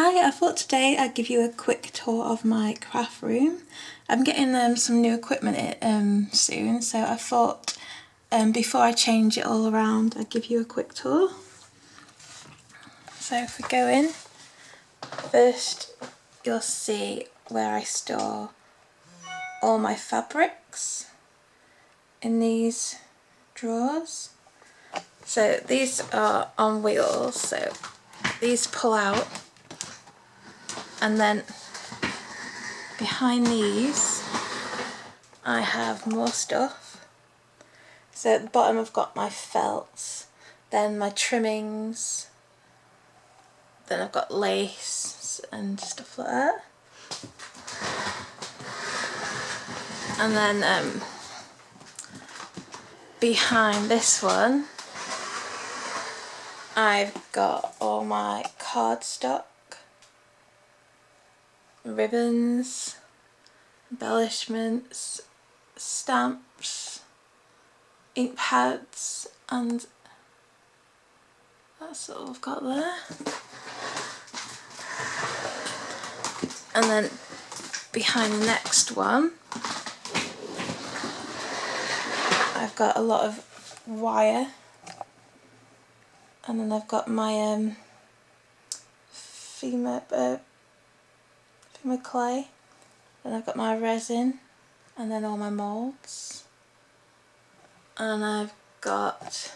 Hi, I thought today I'd give you a quick tour of my craft room. I'm getting some new equipment soon, so I thought before I change it all around I'd give you a quick tour. So if we go in, first you'll see where I store all my fabrics in these drawers. So these are on wheels, so these pull out, and then behind these I have more stuff. So at the bottom I've got my felts, then my trimmings, then I've got lace and stuff like that. And then behind this one I've got all my cardstock, ribbons, embellishments, stamps, ink pads, and that's all I've got there. And then behind the next one I've got a lot of wire, and then I've got my Fimo clay, then I've got my resin, and then all my moulds, and I've got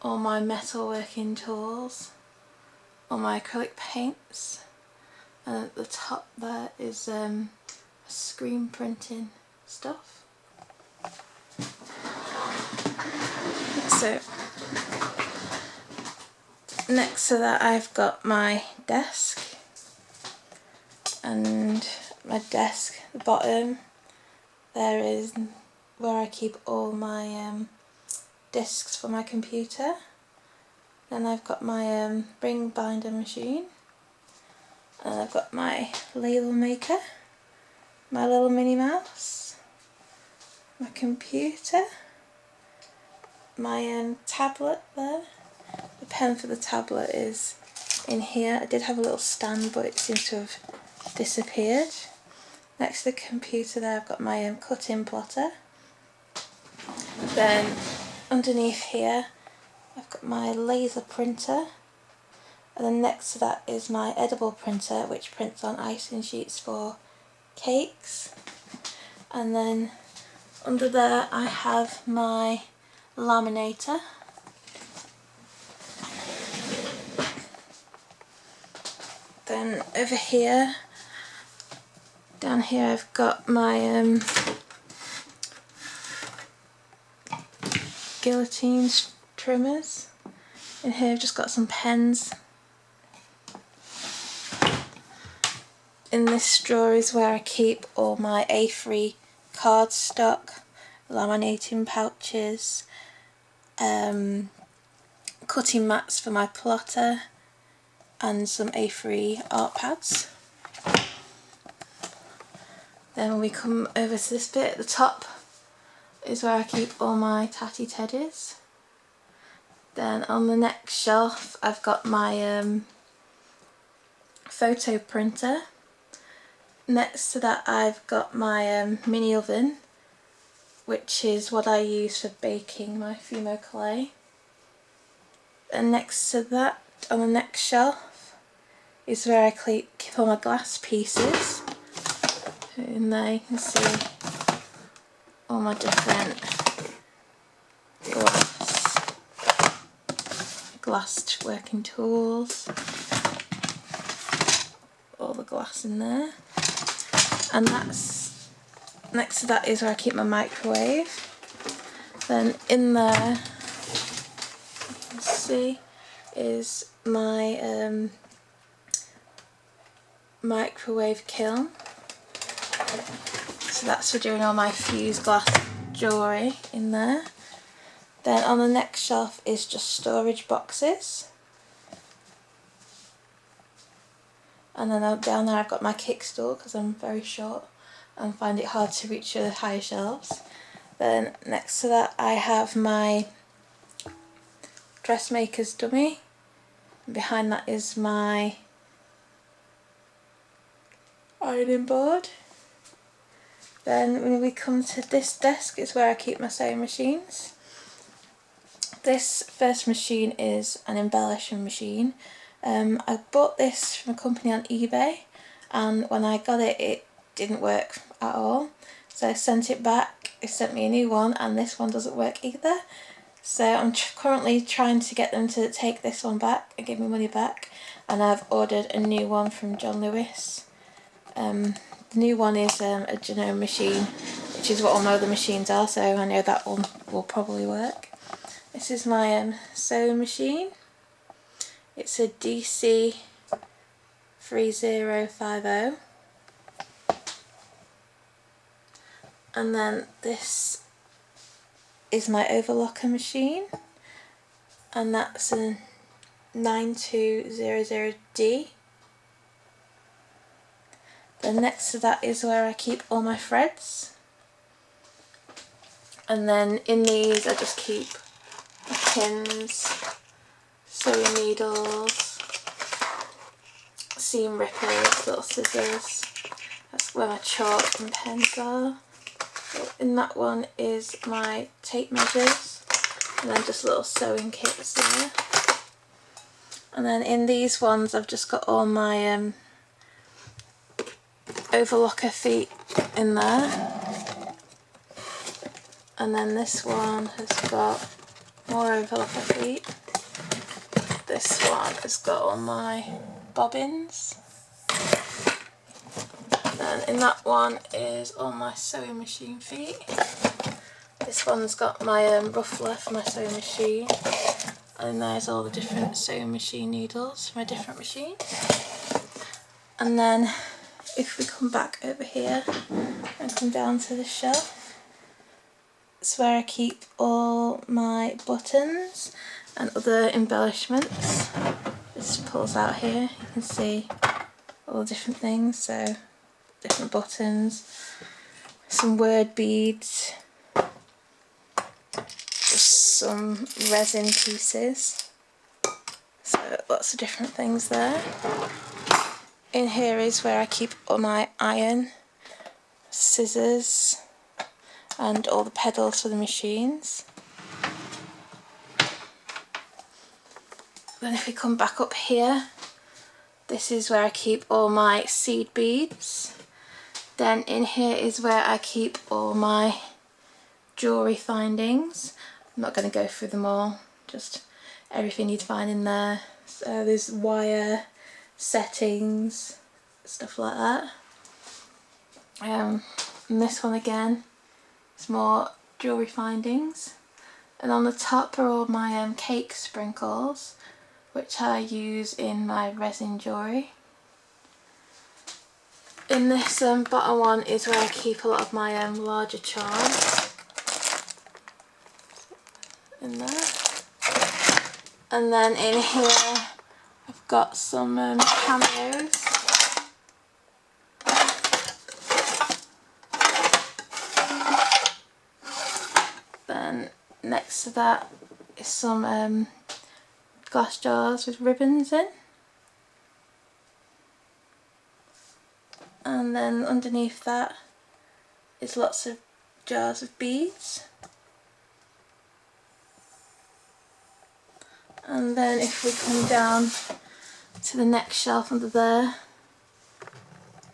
all my metalworking tools, all my acrylic paints, and at the top there is screen printing stuff. So next to that I've got my desk, and my desk, the bottom there is where I keep all my discs for my computer. Then I've got my ring binder machine, and I've got my label maker, my little Minnie Mouse, my computer, my tablet there. The pen for the tablet is in here. I did have a little stand, but it seems to have disappeared. Next to the computer there I've got my cutting plotter. Then underneath here I've got my laser printer, and then next to that is my edible printer, which prints on icing sheets for cakes. And then under there I have my laminator. Then over here, down here I've got my guillotine trimmers. In here I've just got some pens. In this drawer is where I keep all my A3 cardstock, laminating pouches, cutting mats for my plotter, and some A3 art pads. Then when we come over to this bit at the top is where I keep all my tatty teddies. Then on the next shelf I've got my photo printer. Next to that I've got my mini oven, which is what I use for baking my Fimo clay. And next to that, on the next shelf, is where I keep all my glass pieces. In there you can see all my different glass working tools, all the glass in there. And that's next to that is where I keep my microwave. Then in there, you can see, is my microwave kiln. So that's for doing all my fused glass jewellery in there. Then on the next shelf is just storage boxes. And then down there I've got my kickstool because I'm very short and find it hard to reach the higher shelves. Then next to that I have my dressmaker's dummy. And behind that is my ironing board. Then when we come to this desk, it's where I keep my sewing machines. This first machine is an embellishing machine. I bought this from a company on eBay, and when I got it, it didn't work at all. So I sent it back. They sent me a new one, and this one doesn't work either. So I'm currently trying to get them to take this one back and give me money back, and I've ordered a new one from John Lewis. The new one is a Jewellery machine, which is what all my other machines are, so I know that one will probably work. This is my sewing machine. It's a DC 3050. And then this is my overlocker machine, and that's a 9200D. Then next to that is where I keep all my threads, and then in these I just keep my pins, sewing needles, seam rippers, little scissors. That's where my chalk and pens are. In that one is my tape measures, and then just little sewing kits there. And then in these ones I've just got all my overlocker feet in there. And then this one has got more overlocker feet. This one has got all my bobbins. And in that one is all my sewing machine feet. This one's got my ruffler for my sewing machine, and there's all the different sewing machine needles for my different machines. And then if we come back over here and come down to the shelf, it's where I keep all my buttons and other embellishments. This pulls out here, you can see all the different things, so different buttons, some word beads, just some resin pieces, so lots of different things there. In here is where I keep all my iron, scissors, and all the pedals for the machines. Then if we come back up here, this is where I keep all my seed beads. Then in here is where I keep all my jewellery findings. I'm not going to go through them all, just everything you'd find in there. So there's wire, settings, stuff like that. And this one again is more jewellery findings. And on the top are all my cake sprinkles, which I use in my resin jewellery. In this bottom one is where I keep a lot of my larger charms in there. And then in here I've got some cameos. Then next to that is some glass jars with ribbons in. And then underneath that is lots of jars of beads. And then if we come down to the next shelf under there,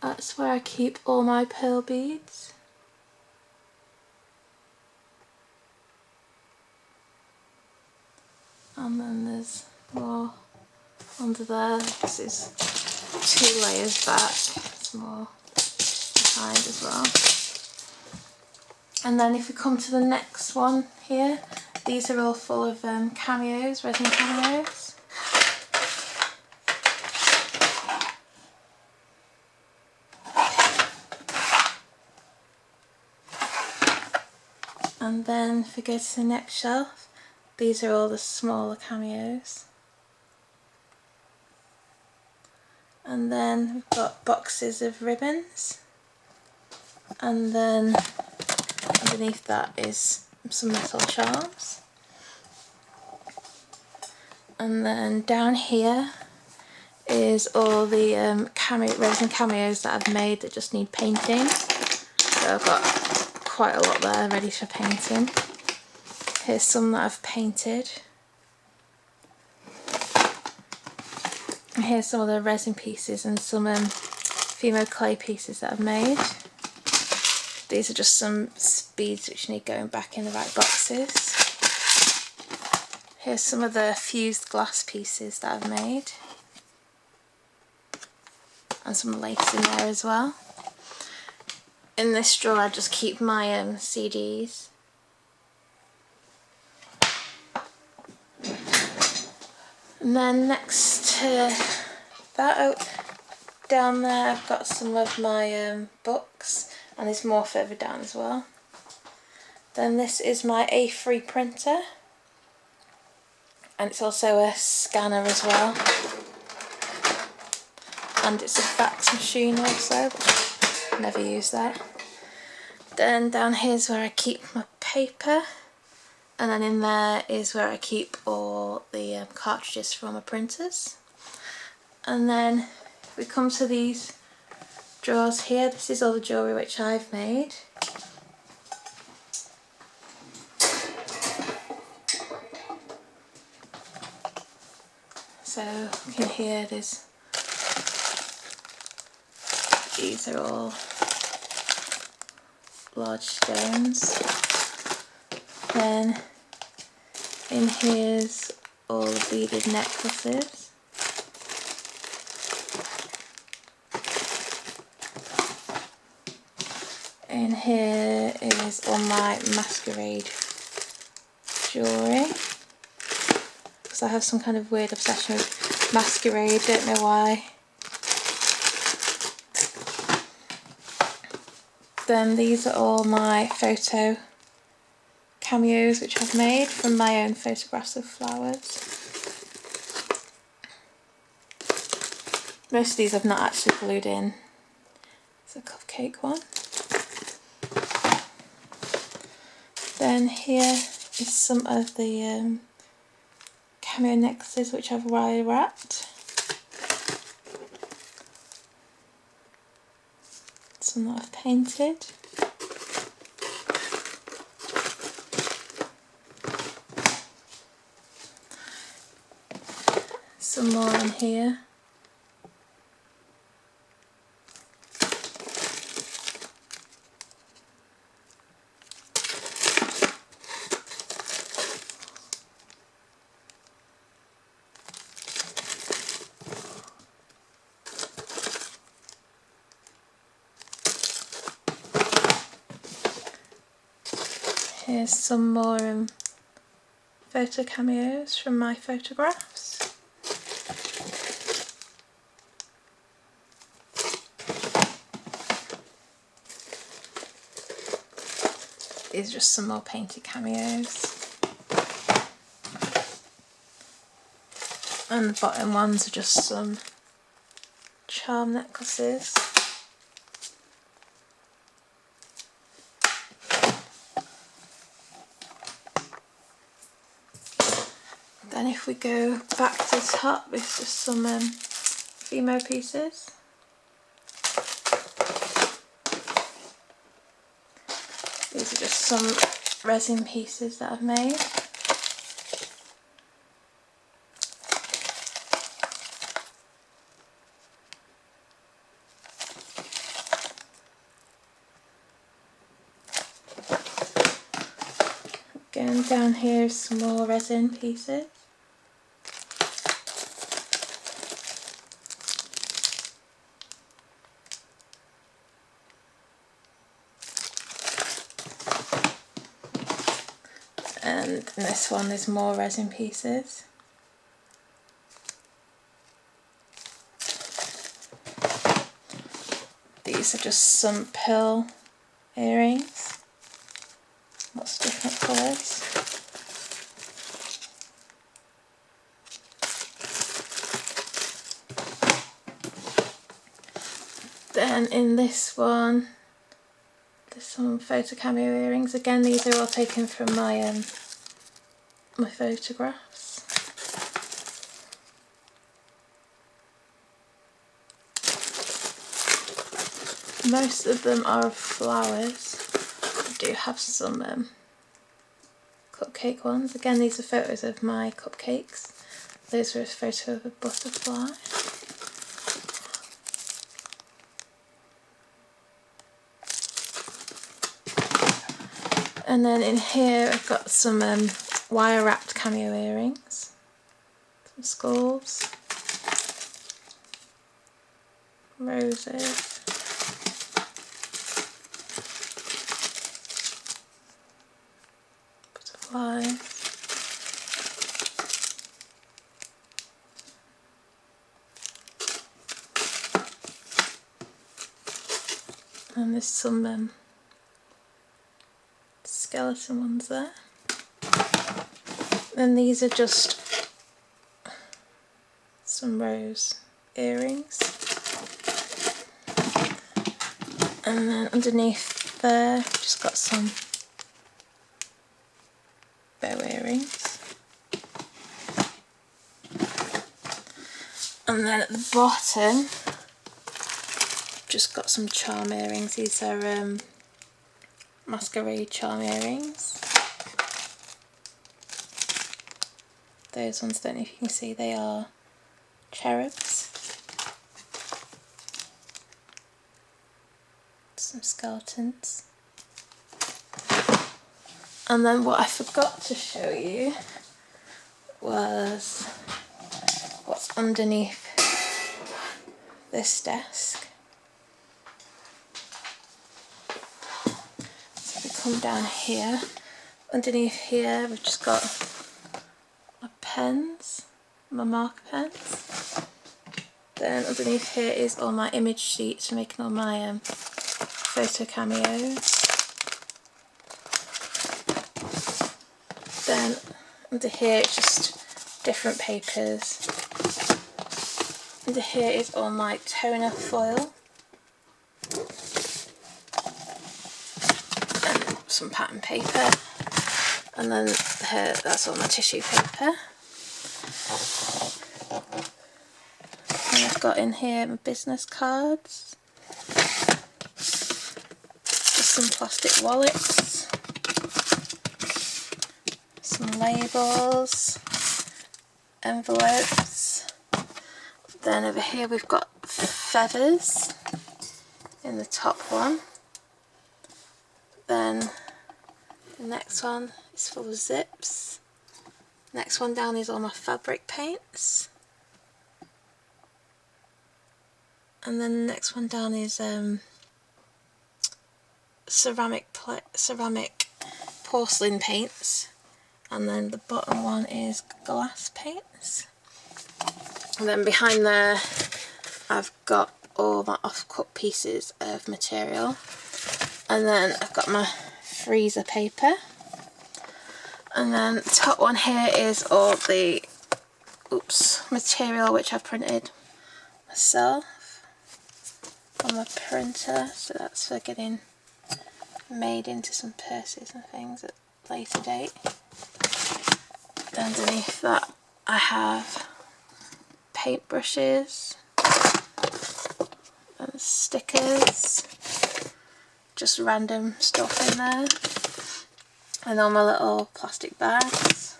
that's where I keep all my pearl beads. And then there's more under there. This is 2 layers back. More behind as well. And then if we come to the next one here, these are all full of cameos, resin cameos. And then if we go to the next shelf, these are all the smaller cameos. And then we've got boxes of ribbons, and then underneath that is some metal charms. And then down here is all the resin cameos that I've made that just need painting. So I've got quite a lot there ready for painting. Here's some that I've painted. And here's some of the resin pieces and some Fimo clay pieces that I've made. These are just some beads which need going back in the right boxes. Here's some of the fused glass pieces that I've made. And some lace in there as well. In this drawer I just keep my CDs. And then next to that, down there I've got some of my books, and there's more further down as well. Then this is my A3 printer, and it's also a scanner as well. And it's a fax machine also, but I never use that. Then down here's where I keep my paper. And then in there is where I keep all the cartridges for my printers. And then if we come to these drawers here, this is all the jewellery which I've made. So in here these are all large stones. Then in here's all the beaded necklaces. In here is all my masquerade jewellery, because I have some kind of weird obsession with masquerade, don't know why. Then these are all my photo cameos which I've made from my own photographs of flowers. Most of these I've not actually glued in. It's a cupcake one. Then here is some of the cameo necklaces which I've wire wrapped. Some that I've painted. Some more in here. Here's some more photo cameos from my photographs. These are just some more painted cameos. And the bottom ones are just some charm necklaces. Then if we go back to the top, it's just some Fimo pieces. These are just some resin pieces that I've made. Again, down here is some more resin pieces. And in this one there's more resin pieces. These are just some pearl earrings, lots of different colours. Then in this one there's some photo cameo earrings. Again, these are all taken from my my photographs. Most of them are of flowers. I do have some cupcake ones. Again, these are photos of my cupcakes. Those are a photo of a butterfly. And then in here I've got some wire wrapped cameo earrings, some skulls, roses, butterflies, and there's some skeleton ones there. Then these are just some rose earrings, and then underneath there I've just got some bow earrings, and then at the bottom I've just got some charm earrings. These are masquerade charm earrings. Those ones, don't know if you can see, they are cherubs. Some skeletons. And then what I forgot to show you was what's underneath this desk. So if we come down here, underneath here we've just got my pens, my marker pens. Then underneath here is all my image sheets for making all my photo cameos. Then under here it's just different papers. Under here is all my toner foil and some pattern paper, and then here, that's all my tissue paper. And I've got in here my business cards, just some plastic wallets, some labels, envelopes. Then over here we've got feathers in the top one. Then the next one is full of zips. Next one down is all my fabric paints. And then the next one down is ceramic porcelain paints. And then the bottom one is glass paints. And then behind there I've got all my off-cut pieces of material. And then I've got my freezer paper. And then the top one here is all the material which I've printed myself on my printer. So that's for getting made into some purses and things at a later date. Underneath that I have paintbrushes and stickers, just random stuff in there, and all my little plastic bags.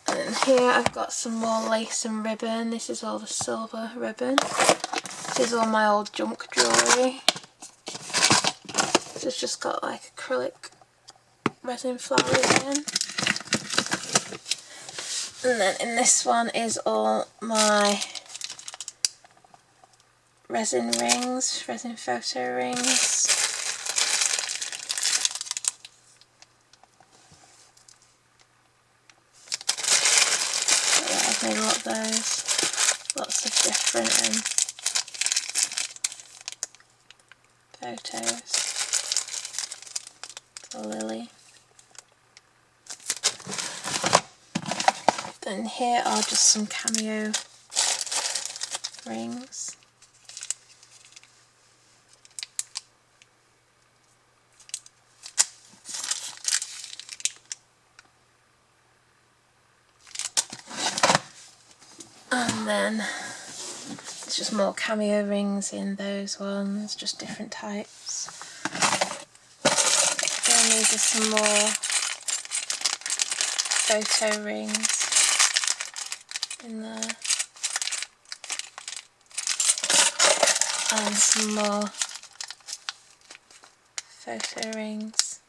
And then here I've got some more lace and ribbon. This is all the silver ribbon. This is all my old junk jewellery. So it's just got like acrylic resin flowers in. And then in this one is all my resin rings, resin photo rings. So yeah, I've made a lot of those. Lots of different photos. The lily. Then here are just some cameo rings. And then it's just more cameo rings in those ones, just different types. Then these are some more photo rings in there. And some more photo rings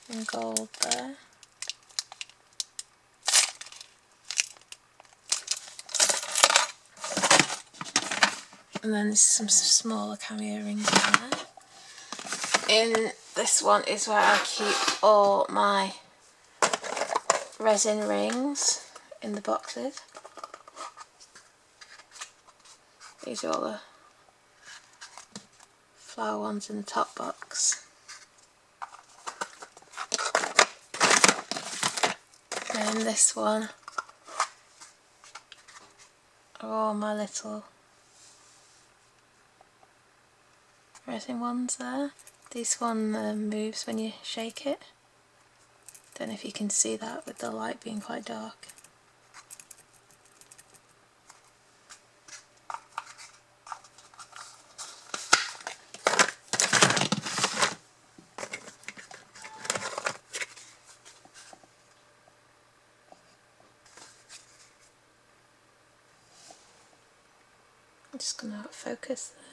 in gold there. And then there's some smaller cameo rings in there. In this one is where I keep all my resin rings in the boxes. These are all the flower ones in the top box. And this one are all my little resin ones there. This one moves when you shake it. Don't know if you can see that with the light being quite dark. I'm just going to focus there.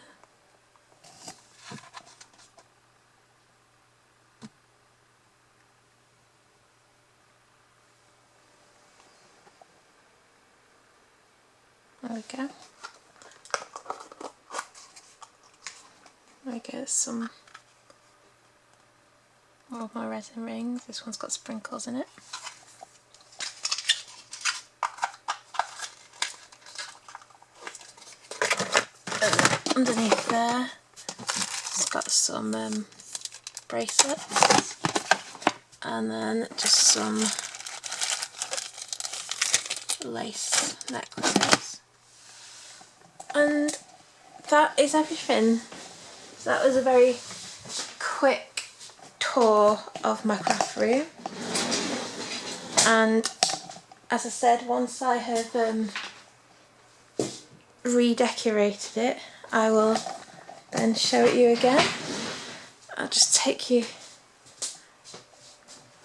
There we go. I get some more of my resin rings. This one's got sprinkles in it. And underneath there, it's got some bracelets, and then just some lace necklaces. And that is everything. So that was a very quick tour of my craft room, and as I said, once I have redecorated it, I will then show it you again. I'll just take you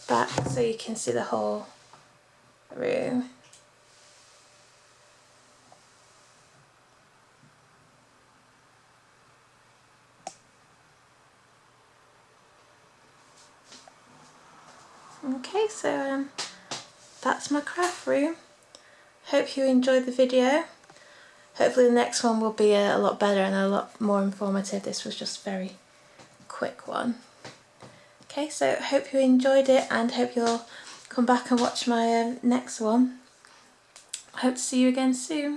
back so you can see the whole room. Okay, so that's my craft room. Hope you enjoyed the video. Hopefully the next one will be a lot better and a lot more informative. This was just a very quick one. Okay, so hope you enjoyed it, and hope you'll come back and watch my next one. I hope to see you again soon.